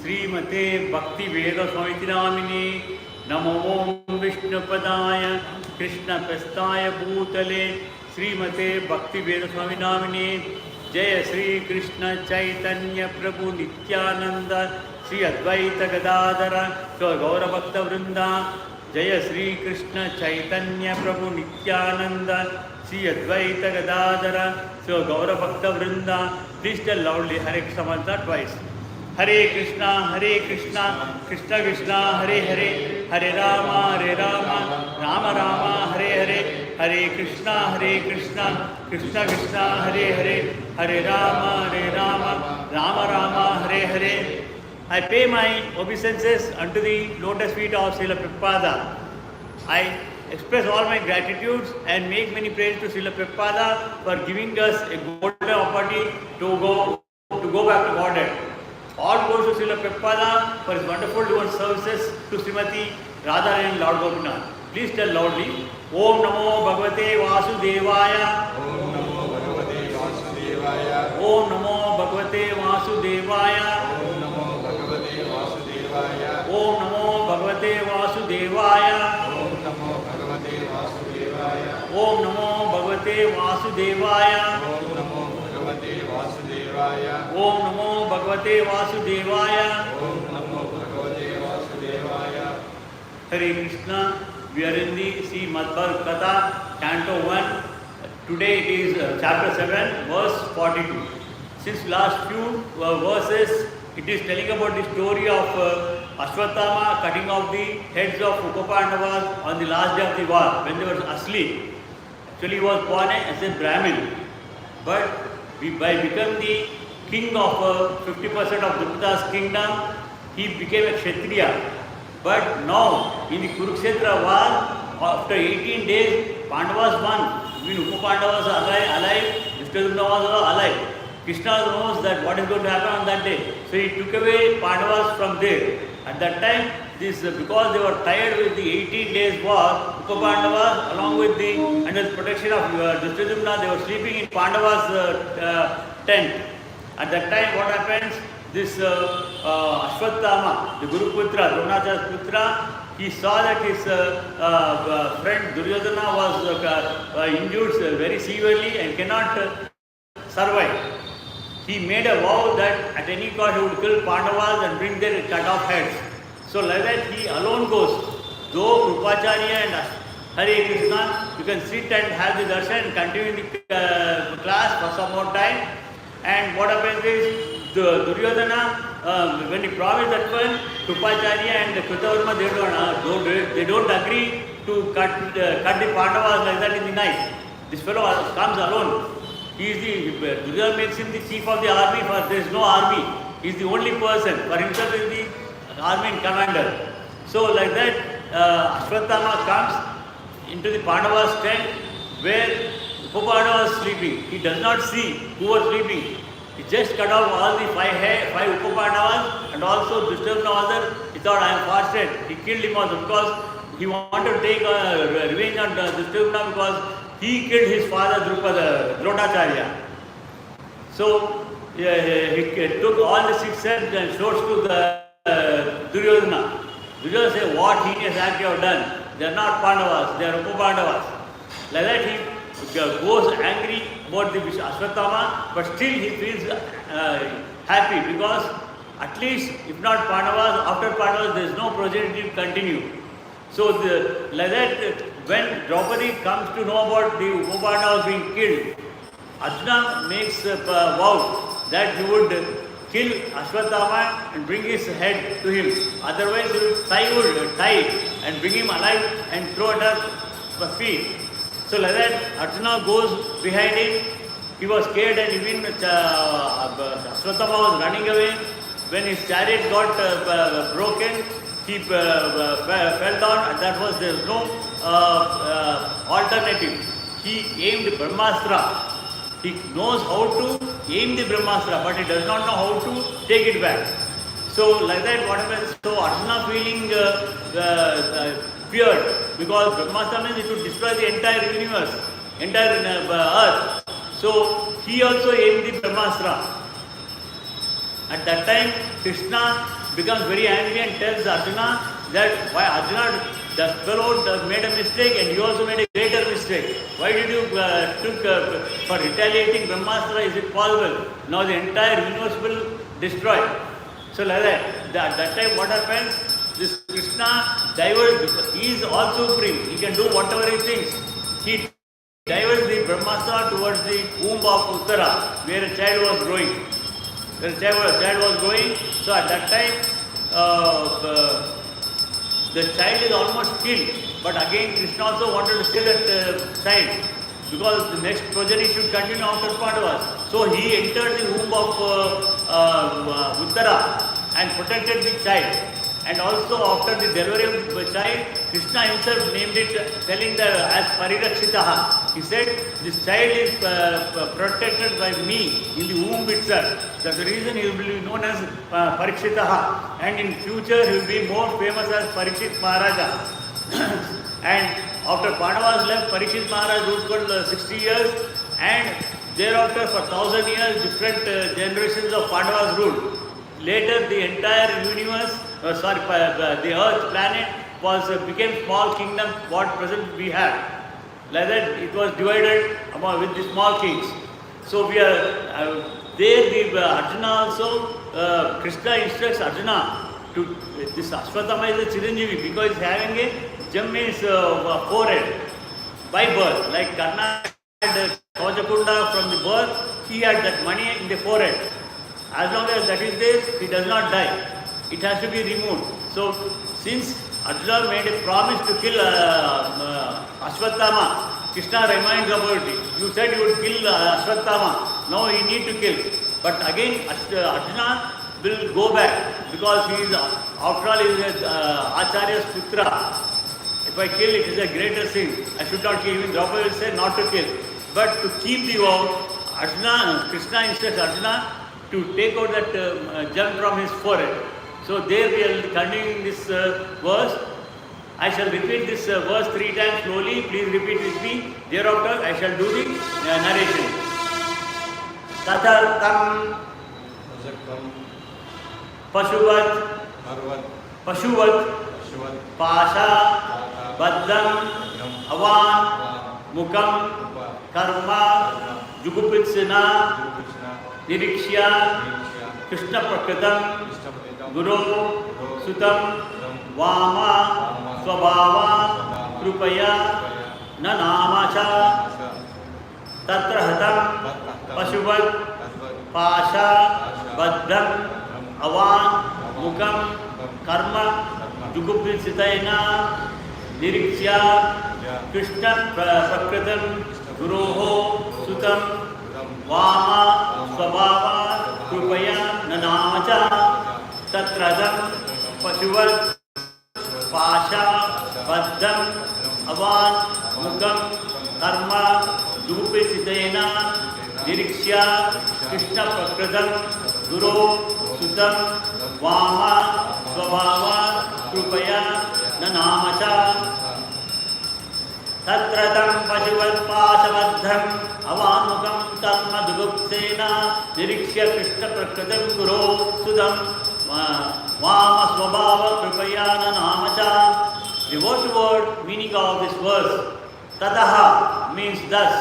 श्रीमते भक्ति वेद स्वामी नामिने नमो ओं विष्णुपदाय कृष्णप्रस्थाय भूतले श्रीमते भक्ति वेद स्वामी नामिने जय श्री कृष्ण चैतन्य प्रभु नित्यानंद श्री अद्वैत गदाधर गौरभक्त वृंदा जय श्री कृष्ण चैतन्य प्रभु नित्यानंद श्री अद्वैत गदाधर गौरभक्त वृंदा. Please tell loudly Hare Krishna mantra twice. Hare Krishna Krishna Krishna Hare Hare Hare Rama Rama Rama Hare Hare Hare Krishna Krishna Krishna Hare Hare Hare Rama Rama Hare Hare. I pay my obeisances unto the lotus feet of Srila Prabhupada. I express all my gratitudes and make many prayers to Srila Prabhupada for giving us a golden opportunity to go back to Godhead. All goes to Srila Prabhupada for his wonderful divine services to Srimati Radharani Lord Gopinath. Please tell loudly, Om Namo Bhagavate Vasudevaya. Om Namo Bhagavate Vasudevaya. Om Namo Bhagavate Vasudevaya. Om Namo Bhagavate Vasudevaya. Om Namo Bhagavate Vasudevaya. Om Namo Bhagavate Vasudevaya. Om Namo Bhagavate Vasudevaya. Om Namo Bhagavate Vasudevaya. Om Namo Bhagavate Vasudevaya. Om Namo Bhagavate Vasudevaya. Hare Krishna. We are in the Bhagavath Katha, Canto 1. Today it is chapter 7, verse 42. Since last few verses, it is telling about the story of Ashwatthama cutting off the heads of Upapandavas on the last day of the war when they were asleep. Actually, he was born as a Brahmin, but by becoming the king of 50% of Drupada's kingdom, he became a Kshatriya. But now, in the Kurukshetra war, after 18 days, Pandavas won. Even Upapandavas are alive, Drupada was alive. Krishna knows that what is going to happen on that day. So he took away Pandavas from there. At that time, because they were tired with the 18 days war, Upapandavas along with under the protection of Drupada, they were sleeping in Pandavas' tent. At that time, what happens? This Ashwatthama, the Guru Putra, Ramanujadasa's Putra, he saw that his friend Duryodhana was injured very severely and cannot survive. He made a vow that at any cost he would kill Pandavas and bring their cut off heads. So like that he alone goes. Though Krupacharya and Hare Krishna, you can sit and have the darshan and continue the class for some more time. And what happens is, Duryodhana, when he promised that one, Krupacharya and Kritavarma, they don't agree to cut the Pandavas like that in the night. This fellow comes alone. Duryodhana makes him the chief of the army, for there is no army. He is the only person. For himself is the army commander. So like that, Ashwatthama comes into the Pandavas' tent where Upapandava was sleeping. He does not see who was sleeping. He just cut off all the five Upapandavas and also Drupada was there. He thought, I am fasted. He killed him also because he wanted to take revenge on Drupada because he killed his father Drodacharya. So he took all the 6 heads and showed to the Duryodhana. Duryodhana said, what heinous act you have done? They are not Pandavas, they are Upapandavas. Like that he goes angry about the Ashwatthama, but still he feels happy because at least if not Pandavas, after Pandavas there is no progeny to continue. So like that, when Draupadi comes to know about the Upapandavas being killed, Arjuna makes a vow that he would kill Ashwatthama and bring his head to him. Otherwise, he would tie and bring him alive and throw it at the feet. So like that, Arjuna goes behind him. He was scared and even Ashwatthama was running away. When his chariot got broken, he fell down, and that was there was no alternative. He aimed Brahmastra. He knows how to aim the Brahmastra, but he does not know how to take it back. So like that, what happens? So Arjuna feeling feared because Brahmastra means it would destroy the entire universe, entire earth. So he also aimed the Brahmastra. At that time, Krishna becomes very angry and tells Arjuna that why Arjuna, the fellow made a mistake and you also made a greater mistake. Why did you took for retaliating Brahmastra? Is it possible? Now the entire universe will destroy. So like that, at that time what happens? This Krishna diverts because he is all supreme. He can do whatever he thinks. He diverts the Brahmastra towards the womb of Uttara, where a child was growing. Where a child was growing. So at that time, the child is almost killed. But again, Krishna also wanted to save that child because the next progeny should continue after Pandavas. So he entered the womb of Uttara and protected the child. And also after the delivery of the child, Krishna himself named it, telling that as Parirakshitaha. He said, this child is protected by me in the womb itself. That's the reason he will be known as Parikshitaha. And in future he will be more famous as Parikshit Maharaja. And after Pandavas left, Parikshit Maharaj ruled for 60 years. And thereafter for 1000 years, different generations of Pandavas ruled. Later the entire universe, the earth planet became small kingdom, what present we have. Like that it was divided with the small kings. So we are there, Arjuna also, Krishna instructs Arjuna to, this Ashwatthama is a Chiranjeevi because he is having a gem in his forehead by birth. Like Karna had Kavachakunda from the birth, he had that money in the forehead. As long as that is there, he does not die. It has to be removed. So, since Arjuna made a promise to kill Ashwatthama, Krishna reminds about it. You said you would kill Ashwatthama. Now you need to kill. But again, Arjuna will go back because he is, after all, he is Acharya's putra. If I kill, it is a greater sin. I should not kill. Even Draupadi will say not to kill. But to keep the vow, Krishna instructs Arjuna to take out that gem from his forehead. So there we are continuing this verse. I shall repeat this verse 3 times slowly. Please repeat with me. Thereafter I shall do the narration. Tathartam Pashuvat Pasha Baddham Avan Mukam Karma Jugupitsina Nirikshya Krishna Prakritam Guru Sutam Vama Swabhava Krupaya Nanamacha Tatra Hatam Pashuvat Pasha Baddham Avan Mukam Karma Jugupitsitaina Nirikshya Krishna Prakritam Guru Sutam Vama Swabhava Krupaya Nanamacha Tatradam Pashuvat Pasha Baddham Avan Mukam Karma Dupesitena Nirikshya Krishna Prakritam Guru Sutam Vama Swabhava Krupaya Nanamacha Tatradam Pashuvat Pasha Baddham Avanmukam Karma Dugupsena Nirikshya Krishna Prakritam Guru Sudam Vama Swabhava Kripayana Namacha. The word meaning of this verse, Tataha means thus,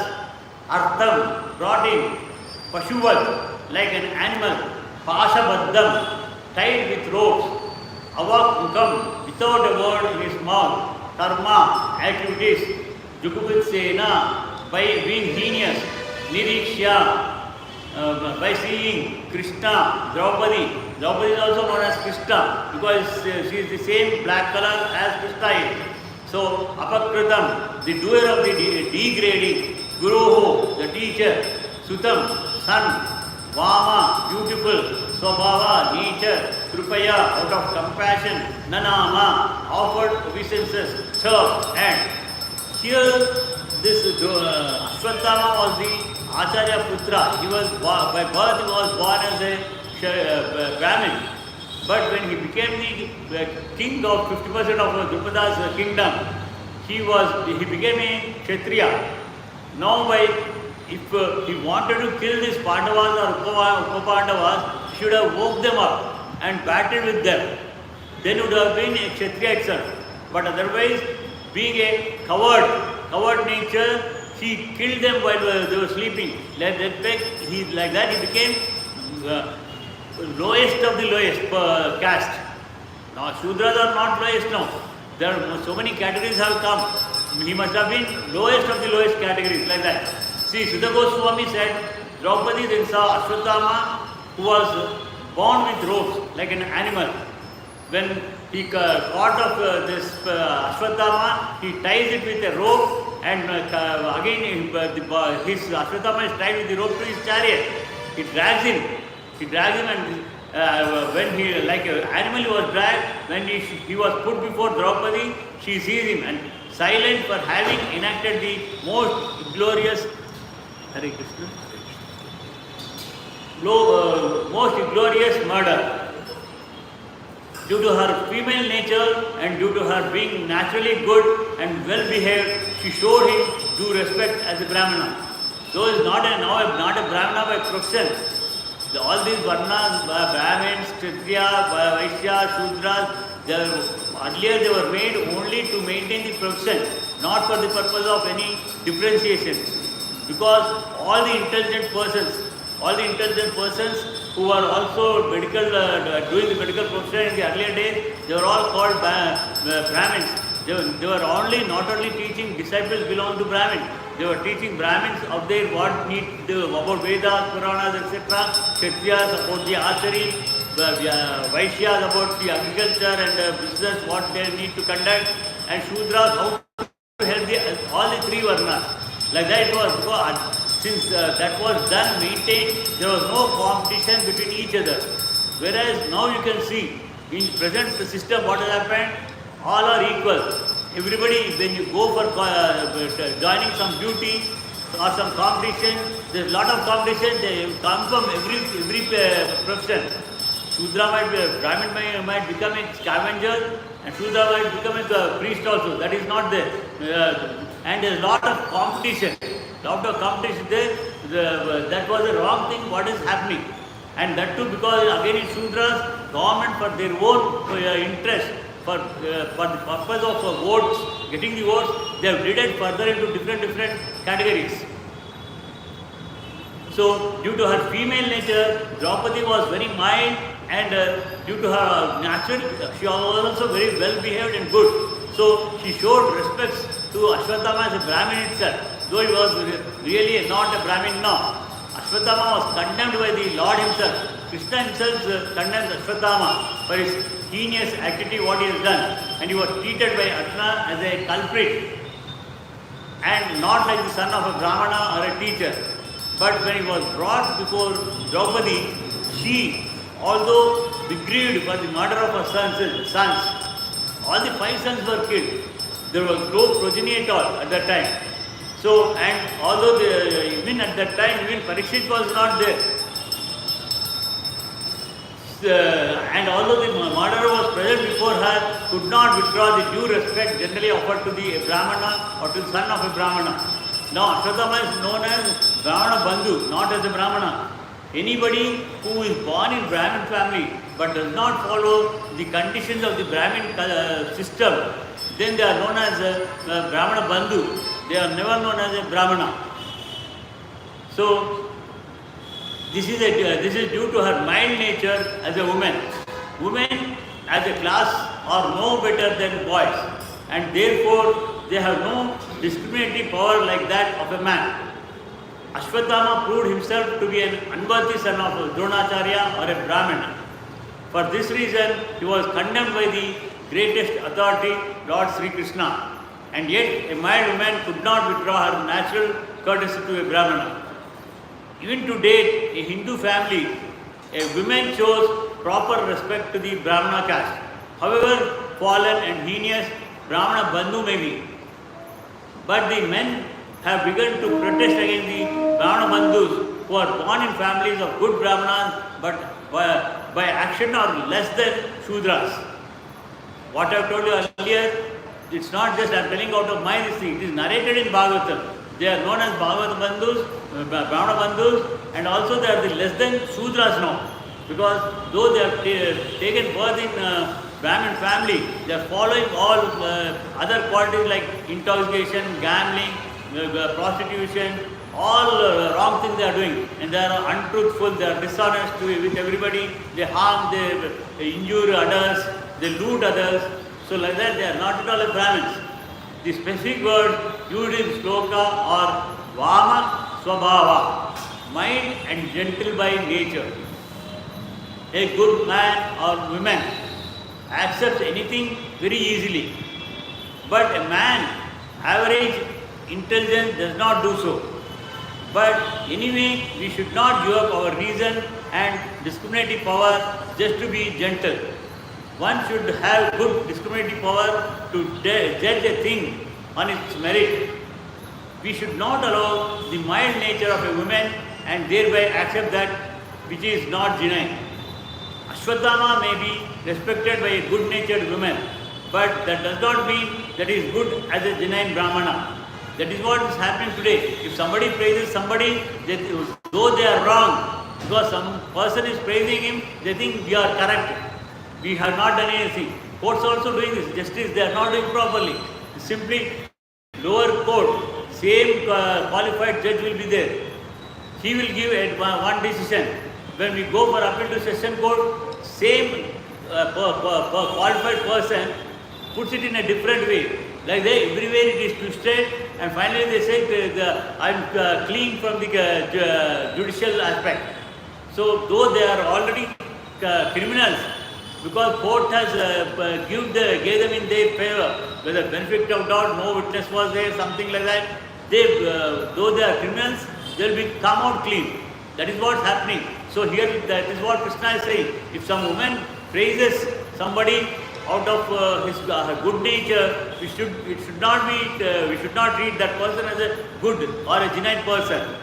Artham brought in, Pashuvat like an animal, Pashabaddham tied with ropes, Avakmukam without a word in his mouth, Karma activities, Jugupitsena by being genius, Nirikshya, by seeing Krishna, Draupadi. Draupadi is also known as Krishna because she is the same black color as Krishna is. So, Apakritam, the doer of the degrading, Guruhu, the teacher, Sutam, son, Vama, beautiful, Swabhava, nature, Kripaya, out of compassion, Nanama, offered obeisances, served, and here this Ashwatthama was the Acharya Putra. He was by birth he was born as a Brahmin. But when he became the king of 50% of Drupada's kingdom, he became a Kshatriya. Now if he wanted to kill these Pandavas or Upapandavas, he should have woke them up and battled with them. Then would have been a Kshatriya itself. But otherwise, being a coward nature, he killed them while they were sleeping. Like that he became lowest of the lowest caste. Now Shudras are not lowest now. There are so many categories have come. He must have been lowest of the lowest categories, like that. See, Sudha Goswami said, Draupadi then saw Ashwatthama, who was born with ropes like an animal. When he caught of this Ashwatthama, he ties it with a rope, and again his Ashwatthama is tied with the rope to his chariot. He drags him, and when he, like an animal, he was dragged. When he was put before Draupadi, she sees him and silent for having enacted the most glorious Hare Krishna, most glorious murder. Due to her female nature and due to her being naturally good and well behaved, she showed him due respect as a Brahmana. Though he is not a Brahmana by profession, all these Varnas, Brahmins, Kshatriya, Vaishya, Shudras, earlier they were made only to maintain the profession, not for the purpose of any differentiation. Because all the intelligent persons who were also medical, doing the medical profession in the earlier days, they were all called Brahmins. They were not only teaching disciples belong to Brahmin, they were teaching Brahmins of their what need about Vedas, Puranas, etc. Kshatriyas about the archery, Vaishyas about the agriculture and business, what they need to conduct, and Shudras how to help all the three Varnas. Like that it was, because since that was done, maintained, there was no competition between each other. Whereas now you can see, in present system what has happened, all are equal. Everybody, when you go for joining some duty or some competition, there is a lot of competition, they come from every profession. Shudra Brahmin might become a scavenger, and Shudra might become a priest also. That is not there. And there is a lot of competition. There. That was the wrong thing what is happening. And that too because again in Shudras, government for their own interest, for the purpose of votes, getting the votes, they have divided further into different categories. So due to her female nature, Draupadi was very mild, and due to her natural, she was also very well behaved and good. So she showed respects to Ashwatthama as a Brahmin itself, though he was really not a Brahmin now. Ashwatthama was condemned by the Lord himself. Krishna himself condemned Ashwatthama for his heinous activity what he has done, and he was treated by Athni as a culprit and not like the son of a Brahmana or a teacher. But when he was brought before Draupadi, she, although grieved for the murder of her sons, all the 5 sons were killed. There was no progeny at all at that time. So, and although even at that time, even Parikshit was not there. And although the murderer was present before her, could not withdraw the due respect generally offered to the Brahmana or to the son of a Brahmana. Now, Ashwatthama is known as Brahmana Bandhu, not as a Brahmana. Anybody who is born in Brahmin family but does not follow the conditions of the Brahmin system, then they are known as Brahmana Bandhu. They are never known as a Brahmana. So, this is due to her mild nature as a woman. Women as a class are no better than boys, and therefore they have no discriminatory power like that of a man. Ashwatthama proved himself to be an unworthy son of Dronacharya or a Brahmana. For this reason, he was condemned by the greatest authority, Lord Sri Krishna. And yet, a mild woman could not withdraw her natural courtesy to a Brahmana. Even to date, a Hindu family, a woman shows proper respect to the Brahmana caste. However fallen and heinous Brahmana Bandhu may be. But the men have begun to protest against the Brahmana Bandhus who are born in families of good Brahmanas but by action are less than Shudras. What I have told you earlier, it's not just I am telling out of my thing, it is narrated in Bhagavatam. They are known as Bhagavad Bandhus, Brahmana Bandhus, and also they are the less than Shudras now. Because though they have taken birth in Brahmin family, they are following all other qualities like intoxication, gambling, prostitution, all wrong things they are doing, and they are untruthful, they are dishonest with everybody, they harm, they injure others, they loot others. So like that they are not at all a Brahmins. The specific word used in sloka are Vama Swabhava, mild and gentle by nature. A good man or woman accepts anything very easily, but a man, average intelligence, does not do so. But anyway, we should not give up our reason and discriminative power just to be gentle. One should have good discriminative power to judge a thing on its merit. We should not allow the mild nature of a woman and thereby accept that which is not genuine. Ashwatthama may be respected by a good-natured woman, but that does not mean that he is good as a genuine Brahmana. That is what is happening today. If somebody praises somebody, though they are wrong, because some person is praising him, they think we are correct. We have not done anything. Courts are also doing this. Justice, they are not doing properly. Simply lower court, same qualified judge will be there. He will give one decision. When we go for appeal to session court, same qualified person puts it in a different way. Like that, everywhere it is twisted, and finally they say I am clean from the judicial aspect. So though they are already criminals, because court has gave them in their favor, whether benefit of doubt, no witness was there, something like that. Though they are criminals, they will come out clean. That is what is happening. So here, that is what Krishna is saying. If some woman praises somebody out of his good nature, we should not treat that person as a good or a genuine person.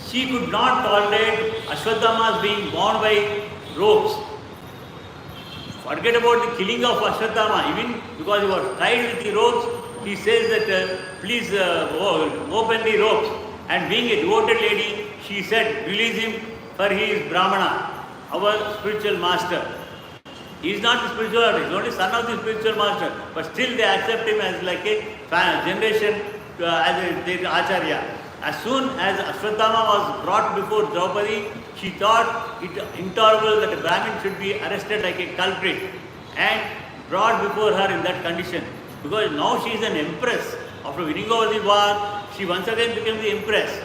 She could not tolerate Ashwatthama being bound by ropes. Forget about the killing of Ashwatthama. Even because he was tied with the ropes, he says that please open the ropes. And being a devoted lady, she said, release him, for he is Brahmana, our spiritual master. He is not the spiritual master, he is only son of the spiritual master. But still they accept him as like a generation, as their Acharya. As soon as Ashwatthama was brought before Draupadi, she thought it intolerable that a Brahmin should be arrested like a culprit and brought before her in that condition. Because now she is an empress. After winning over the war, she once again became the empress.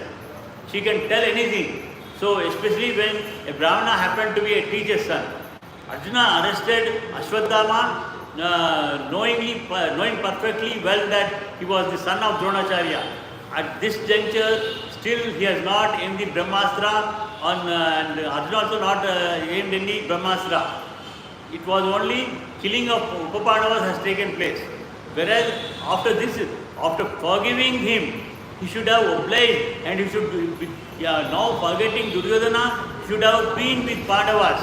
She can tell anything. So especially when a Brahmana happened to be a teacher's son. Arjuna arrested Ashwatthama knowing perfectly well that he was the son of Dronacharya. At this juncture, still he has not aimed the Brahmastra and Arjuna also not aimed any Brahmastra. It was only killing of Upapandavas has taken place. Whereas after this, after forgiving him, he should have obliged and he should be, now forgetting Duryodhana, should have been with Pandavas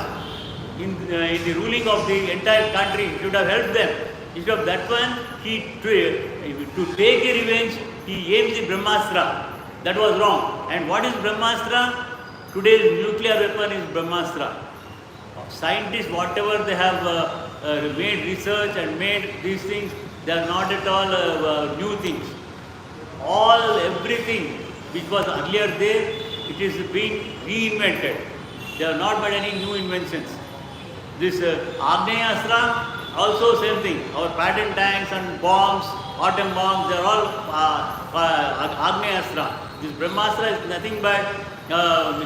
in the ruling of the entire country. He should have helped them. Instead of that one, to take a revenge, he aims the Brahmastra. That was wrong. And what is Brahmastra? Today's nuclear weapon is Brahmastra. Scientists, whatever they have made research and made these things, they are not at all new things. Everything which was earlier there, it is being reinvented. They have not made any new inventions. This Agneya also same thing. Our patent tanks and bombs, atom bombs, they are all Agneya. This Brahmastra is nothing but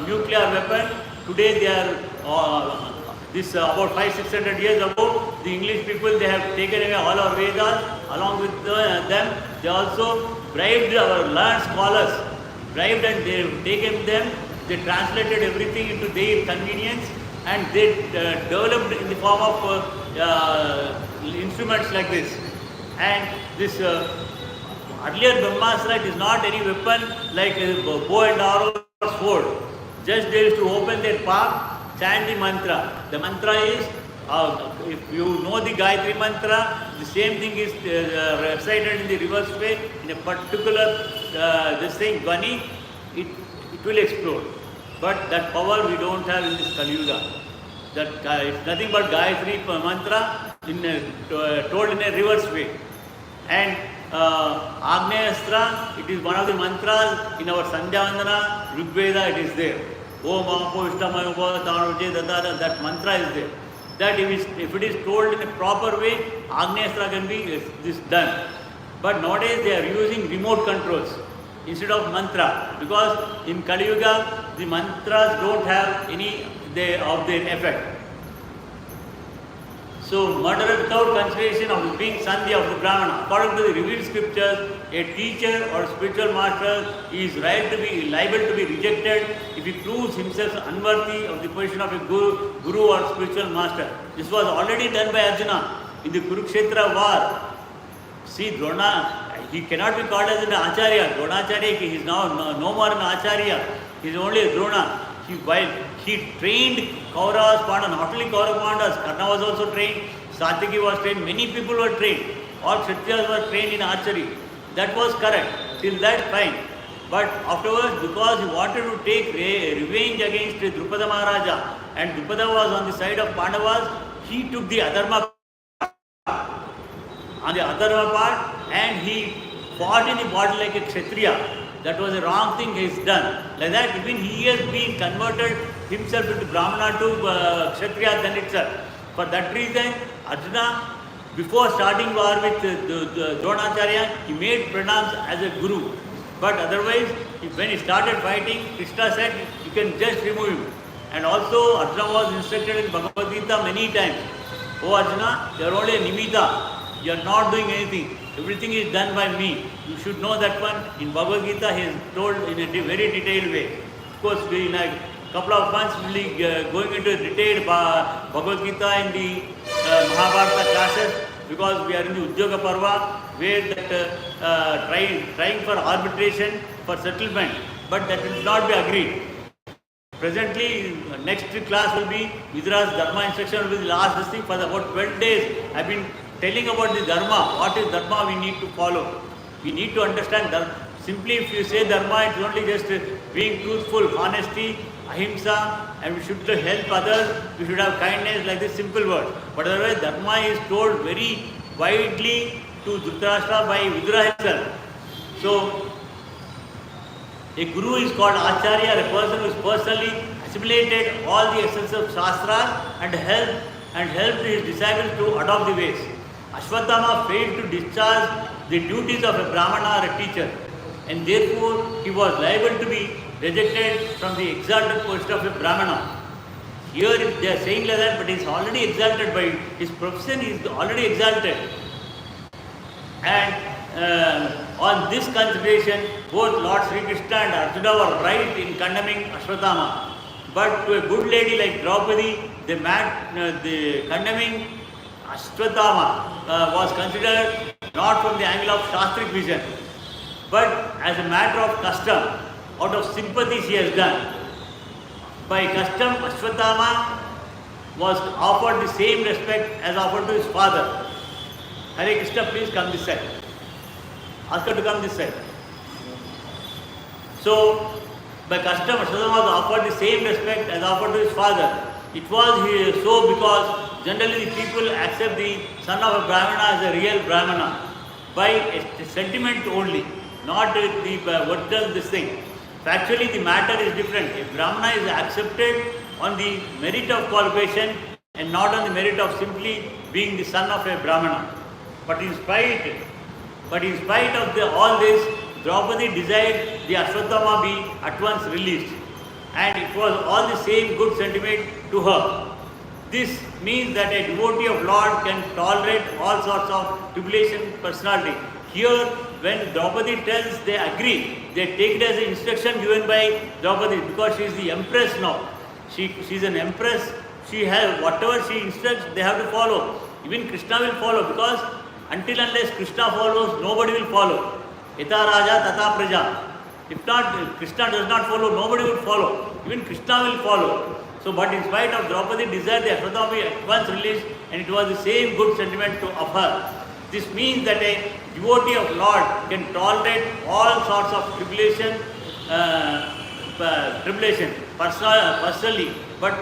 nuclear weapon. Today they are about 500-600 years ago, the English people, they have taken away all our Vedas. Along with them, they also bribed our learned scholars, bribed and they have taken them, they translated everything into their convenience and they developed in the form of instruments like this. And this earlier Brahmastra, it is not any weapon like a bow and arrow or sword. Just they used to open their palm, chant the mantra. The mantra is, if you know the Gayatri mantra, the same thing is recited in the reverse way, in a particular this thing, Dhvani, it will explode. But that power we don't have in this Kali Yuga. That it's nothing but Gayatri mantra told in a reverse way. And Agnayastra, it is one of the mantras in our Sandhyavandana, Rigveda, it is there. Om Apo Ishtamaya Tanuche Dada, that mantra is there. That if it is told in a proper way, Agnayastra can be this done. But nowadays they are using remote controls instead of mantra, because in Kali Yuga the mantras don't have any of their effect. So murder without consideration of being Sandhya of the Brahmana. According to the revealed scriptures, a teacher or spiritual master is liable to be rejected if he proves himself unworthy of the position of a guru or spiritual master. This was already done by Arjuna in the Kurukshetra war. See, Drona, he cannot be called as an Acharya. Dronacharya, he is now no more an Acharya. He is only a Drona. While he trained Kauravas, Pandavas, not only Kaurav Pandavas, Karna was also trained, Satyaki was trained, many people were trained. All Kshatriyas were trained in archery. That was correct. Till that fine. But afterwards, because he wanted to take revenge against Drupada Maharaja, and Drupada was on the side of Pandavas, he took the Adharma on the Adharma part, and he fought in the battle like a Kshatriya. That was a wrong thing he has done. Like that, even he has been converted himself into Brahmana to Kshatriya then itself. For that reason, Arjuna, before starting war with Dronacharya, he made pranams as a guru. But otherwise, when he started fighting, Krishna said, you can just remove him. And also, Arjuna was instructed in Bhagavad Gita many times. Oh Arjuna, you are only a nimitta. You are not doing anything. Everything is done by me. You should know that one. In Bhagavad Gita, he is told in a very detailed way. Of course, in a couple of months, we will be going into detailed Bhagavad Gita in the Mahabharata classes, because we are in the Udyoga Parva, where that trying for arbitration, for settlement, but that will not be agreed. Presently, next class will be Vidura's Dharma instruction, will be the last thing for about 12 days. I have been telling about the Dharma. What is Dharma we need to follow? We need to understand Dharma. Simply if you say Dharma, it is only just being truthful, honesty, ahimsa, and we should help others, we should have kindness, like this simple words. But otherwise, Dharma is told very widely to Dhritarashtra by Vidura himself. So, a guru is called Acharya, a person who is personally assimilated all the essence of Shastra and helped his disciples to adopt the ways. Ashwatthama failed to discharge the duties of a Brahmana or a teacher, and therefore he was liable to be rejected from the exalted post of a Brahmana. Here they are saying like that, but he is already exalted by his profession, he is already exalted. And on this consideration, both Lord Sri Krishna and Arjuna were right in condemning Ashwatthama. But to a good lady like Draupadi, the condemning Ashwatthama was considered not from the angle of Shastric vision, but as a matter of custom. Out of sympathy she has done. By custom, Ashwatthama was offered the same respect as offered to his father. Hare Krishna, please come this side. Ask her to come this side. So, by custom, Ashwatthama was offered the same respect as offered to his father. It was so because generally the people accept the son of a Brahmana as a real Brahmana by a sentiment only, not the original this thing. Factually, the matter is different. A Brahmana is accepted on the merit of qualification and not on the merit of simply being the son of a Brahmana. But in spite of all this, Draupadi desired the Ashwatthama be at once released, and it was all the same good sentiment to her. This means that a devotee of Lord can tolerate all sorts of tribulation personality. Here, when Draupadi tells, they agree. They take it as an instruction given by Draupadi, because she is the empress now. She is an empress. She has whatever she instructs, they have to follow. Even Krishna will follow, because until unless Krishna follows, nobody will follow. Yata Raja Tata Praja. If not, Krishna does not follow, nobody will follow. Even Krishna will follow. So, but in spite of Draupadi desire, the Ashwatthama be at once released, and it was the same good sentiment of her. This means that a devotee of Lord can tolerate all sorts of tribulation, personally, but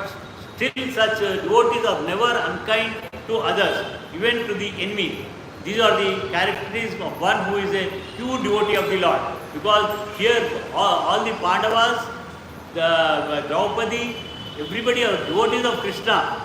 still such devotees are never unkind to others, even to the enemy. These are the characteristics of one who is a pure devotee of the Lord. Because here all the Pandavas, the Draupadi, everybody are devotees of Krishna.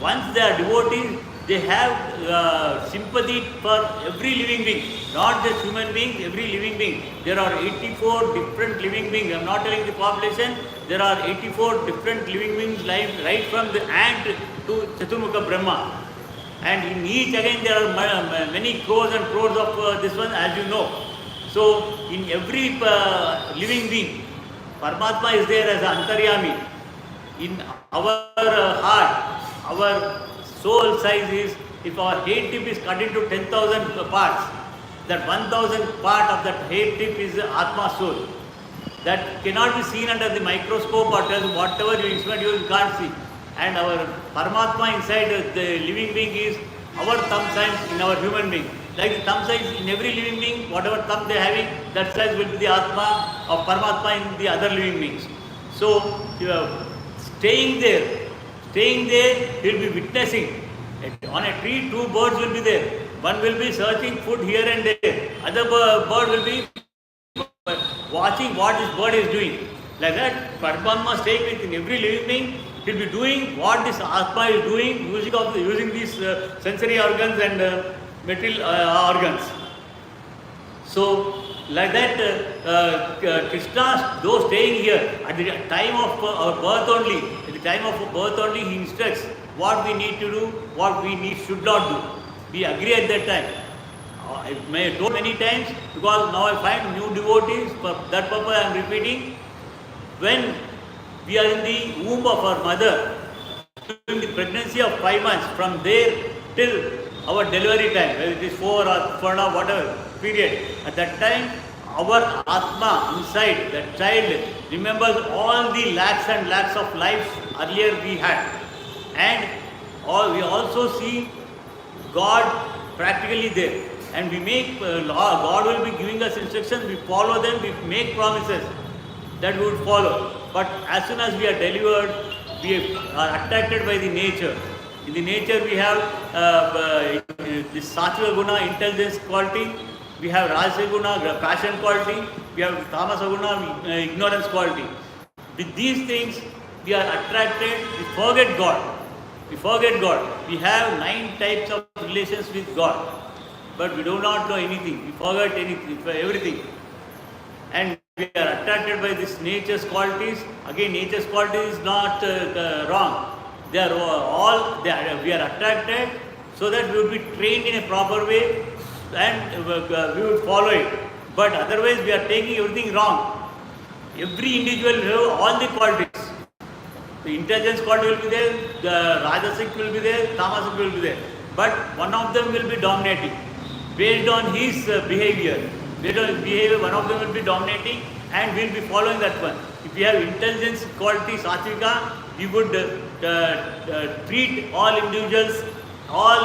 Once they are devotees, they have sympathy for every living being, not just human beings, every living being. There are 84 different living beings. I am not telling the population. There are 84 different living beings, right from the ant to Chaturmukha Brahma. And in each again there are many crores and crores of this one, as you know. So in every living being, Paramatma is there as Antaryami. In our heart, our soul size is, if our head tip is cut into 10,000 parts, that 1,000 part of that head tip is Atma soul. That cannot be seen under the microscope or whatever you instrument you can't see. And our Paramatma inside the living being is our thumb size in our human being. Like the thumb size in every living being, whatever thumb they are having, that size will be the Atma of Paramatma in the other living beings. So, staying there, he will be witnessing. On a tree, two birds will be there. One will be searching food here and there. Other bird will be watching what this bird is doing. Like that, Paramatma staying within every living being. He will be doing what this Atma is doing, using these sensory organs and material organs. So, like that, Krishna, though staying here, at the time of our birth only, he instructs what we need to do, what we should not do. We agree at that time. I may have told many times, because now I find new devotees, for that purpose I am repeating. When we are in the womb of our mother, during the pregnancy of 5 months, from there till our delivery time, whether it is 4 or 4 or whatever period, at that time, our Atma inside, that child, remembers all the lakhs and lakhs of lives earlier we had. And we also see God practically there. And we make, God will be giving us instructions, we follow them, we make promises that we would follow. But as soon as we are delivered, we are attracted by the nature. In the nature we have this Sattva Guna, intelligence quality, we have Rajasa Guna, passion quality, we have Tamasa Guna, ignorance quality. With these things, we are attracted, we forget God. We have 9 types of relations with God. But we do not know anything, we forget everything. And we are attracted by this nature's qualities. Again, nature's qualities is not wrong. We are attracted so that we will be trained in a proper way and we will follow it. But otherwise we are taking everything wrong. Every individual will have all the qualities. The intelligence quality will be there, the Rajasic will be there, Tamasic will be there. But one of them will be dominating. Based on his behavior, one of them will be dominating and we will be following that one. If we have intelligence quality Satvika, we would treat all individuals, all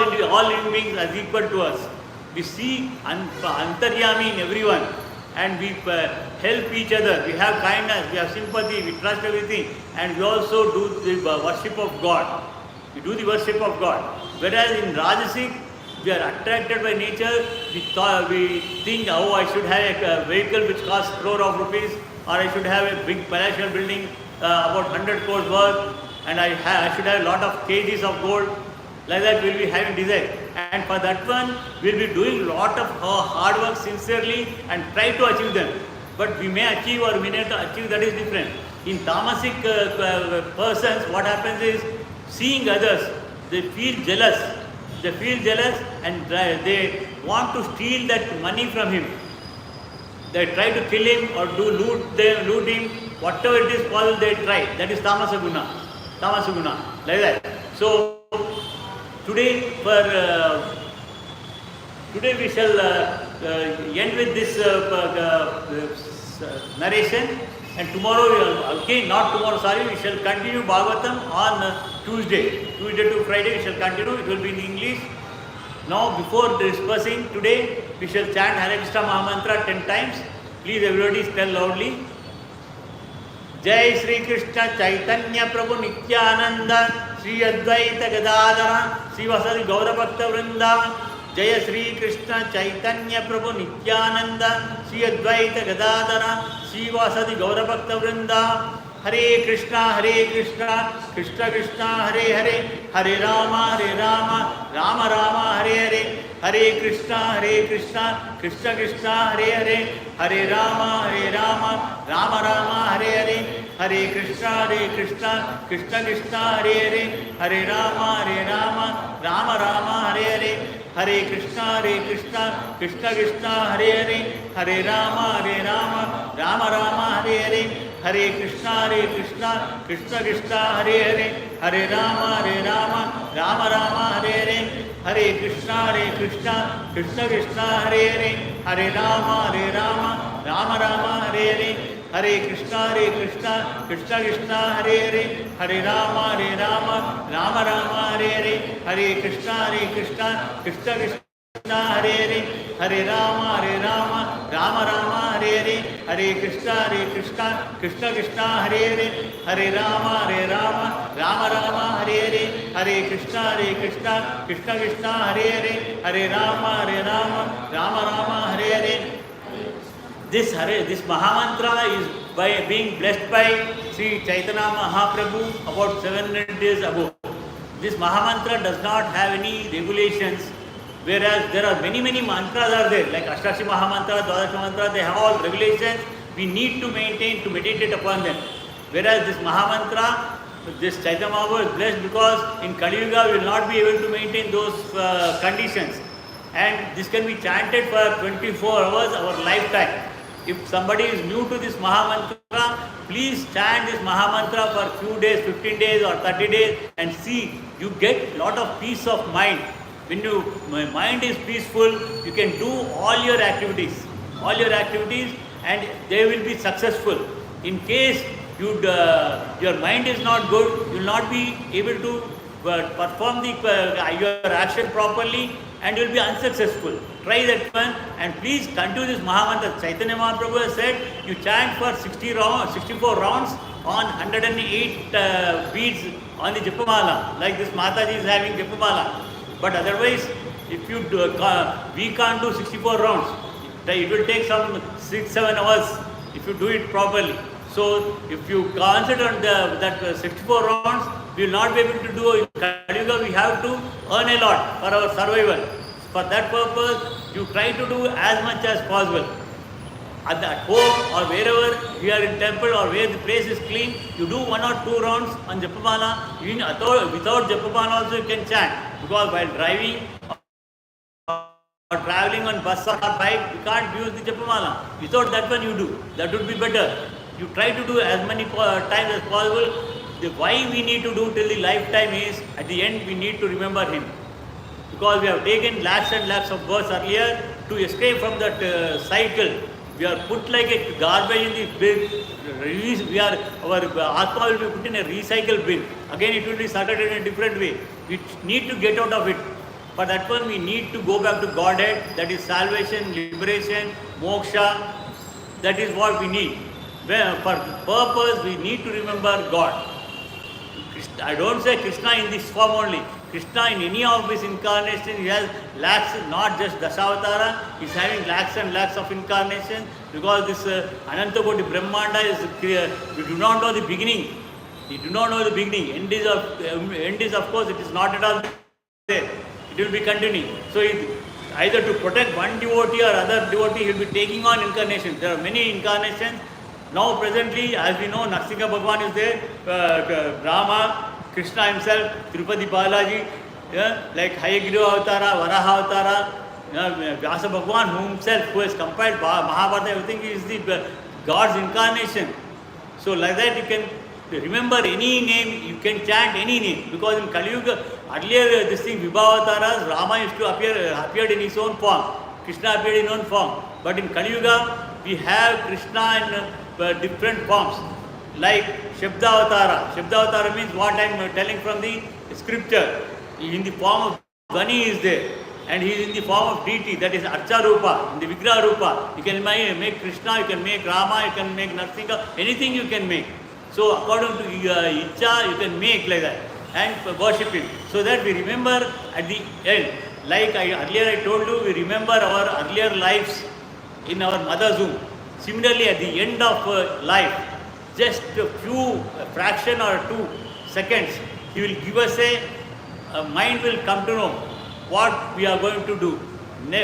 living beings as equal to us. We see Antaryami in everyone and we help each other. We have kindness, we have sympathy, we trust everything, and we also do the worship of God. We do the worship of God. Whereas in Rajasic, we are attracted by nature. We think, oh, I should have a vehicle which costs crore of rupees, or I should have a big palatial building about 100 crores worth, and I should have a lot of kgs of gold. Like that we will be having desire. And for that one, we will be doing a lot of hard work sincerely and try to achieve them. But we may achieve or we may not achieve, that is different. In Tamasic persons, what happens is, seeing others, they feel jealous. And they want to steal that money from him. They try to kill him or loot him, whatever it is possible they try. That is Tamasa Guna, like that. So today we shall end with this narration, and tomorrow, we shall continue Bhagavatam on Tuesday to Friday we shall continue. It will be in English. Now, before dispersing today, we shall chant Hare Krishna Mahamantra 10 times. Please everybody tell loudly. Jai Sri Krishna Chaitanya Prabhu Nityananda Sri Advaita Gadadara Sri Vasadi Gaura Bhakta Vrinda Jai Sri Krishna Chaitanya Prabhu Nityananda Sri Advaita Gadadara Sri Vasadi Gaura Bhakta Vrinda Hare Krishna Krishna Krishna Hare Hare Hare Rama Rama Rama Hare Hare Hare Krishna Krishna Krishna Hare Hare Hare Rama Rama Rama Hare Hare Hare Krishna Krishna Krishna Hare Hare Hare Rama Rama Hare Hare Hare Krishna Krishna Krishna Hare Hare Hare Rama Rama Hare Hare Hare Krishna Krishna Krishna Hare Hare Hare Rama Rama Hare Hare Hare Krishna Krishna Krishna Hare Hare Hare Rama Rama Hare Hare Hare Krishna Krishna Krishna Hare Hare Hare Rama Rama Hare Hare Hare Krishna Krishna Krishna Hare Hare Hare Rama Rama Hare Hare Hare Krishna Krishna Krishna Hare Hare Hare Rama Rama Hare Hare Hare Krishna Krishna Hare Hare Hare Rama Rama Hare Hare. This Mahamantra is being blessed by Sri Chaitanya Mahaprabhu about 700 days ago. This Mahamantra does not have any regulations, whereas there are many mantras are there, like Ashtashi Mahamantra, Dwadashi Mantra, they have all regulations. We need to maintain, to meditate upon them. Whereas this Mahamantra, this Chaitanya Mahaprabhu is blessed because in Kali Yuga we will not be able to maintain those conditions. And this can be chanted for 24 hours, our lifetime. If somebody is new to this Mahamantra, please chant this Mahamantra for few days, 15 days or 30 days and see, you get lot of peace of mind. When your mind is peaceful, you can do all your activities and they will be successful. In case your mind is not good, you will not be able to perform your action properly and you will be unsuccessful. Try that one and please continue this Mahamantra. Chaitanya Mahaprabhu has said you chant for 64 rounds on 108 beads on the Japamala, like this Mataji is having Japamala. But otherwise, if you do, we can't do 64 rounds. It will take some 6-7 hours if you do it properly. So if you concentrate on that 64 rounds, we will not be able to do in Kali Yuga. We have to earn a lot for our survival. For that purpose, you try to do as much as possible. At home or wherever you are in temple or where the place is clean, you do 1 or 2 rounds on Japamala. Without Japamala also you can chant. Because while driving or traveling on bus or bike, you can't use the Japamala. Without that one you do. That would be better. You try to do as many times as possible. Why we need to do till the lifetime is, at the end we need to remember him. Because we have taken lakhs and lakhs of births earlier to escape from that cycle. We are put like a garbage in the bin. Our Atma will be put in a recycle bin. Again it will be sorted in a different way. We need to get out of it. For that one we need to go back to Godhead. That is salvation, liberation, moksha. That is what we need. For purpose we need to remember God. I don't say Krishna in this form only. Krishna in any of his incarnations, he has lakhs, not just Dasavatara, he is having lakhs and lakhs of incarnations, because this Anantakoti Brahmanda is, we do not know the beginning. We do not know the beginning. End is of course, it is not at all there. It will be continuing. So either to protect one devotee or other devotee, he will be taking on incarnations. There are many incarnations. Now presently, as we know, Narsingha Bhagwan is there, Rama, Krishna himself, Tirupati Balaji, like Hayagriva Avatara, Varaha Avatara, Vyasa Bhagwan himself, who has compiled Mahabharata, everything is the God's incarnation. So like that you can remember any name, you can chant any name. Because in Kali Yuga, earlier this thing, Vibhavataras, Rama used to appeared in his own form. Krishna appeared in his own form. But in Kali Yuga, we have Krishna in different forms. Like Shabdavatara. Shabdavatara means what I am telling from the scripture. In the form of Gani is there. And he is in the form of deity, that is Archa Rupa, in the Vigraha Rupa. You can make Krishna, you can make Rama, you can make Narsingha, anything you can make. So according to your Icha, you can make like that and worship Him. So that we remember at the end. Like earlier I told you, we remember our earlier lives in our mother's womb. Similarly, at the end of life, just a few fraction or 2 seconds, He will give us a mind will come to know what we are going to do,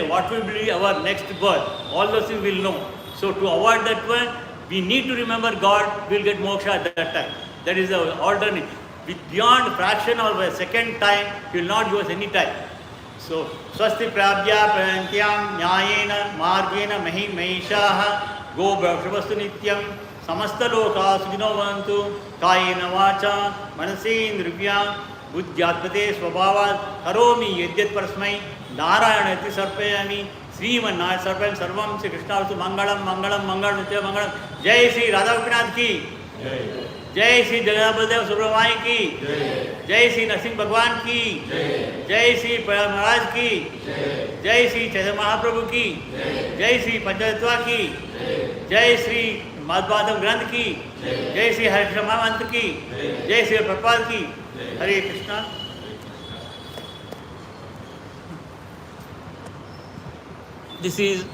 what will be our next birth. All those things we will know. So to avoid that one, we need to remember God. We will get moksha at that time. That is the alternate. With beyond fraction of a second time, He will not give us any time. So, swasti prabhya prayantyam nyayena margena mahi mahishaha go bhavastu nityam samasta loka sukhino bhavantu kayena vacha manasi indrivya buddhyatmate swabhavat karomi yadyat parasmai narayanati sarpayami Sriman Sarpayam Sarvam Sri Krishna Mangalam Mangalam Mangalam Nitya Mangalam Jai Sri Radha Gopinath ki Jai Sri Jagannath Subramani ki Jai Sri Narsingh Bhagwan ki Jai Sri Maharaj ki Jai Sri Chaitanya Mahaprabhu ki Jai Sri Panchatattva ki Jai Sri Madhvatam Granth ki Jai Sri Hare Krishna Mahamantra ki Jai Sri Prabhupada ki Hare Krishna. This is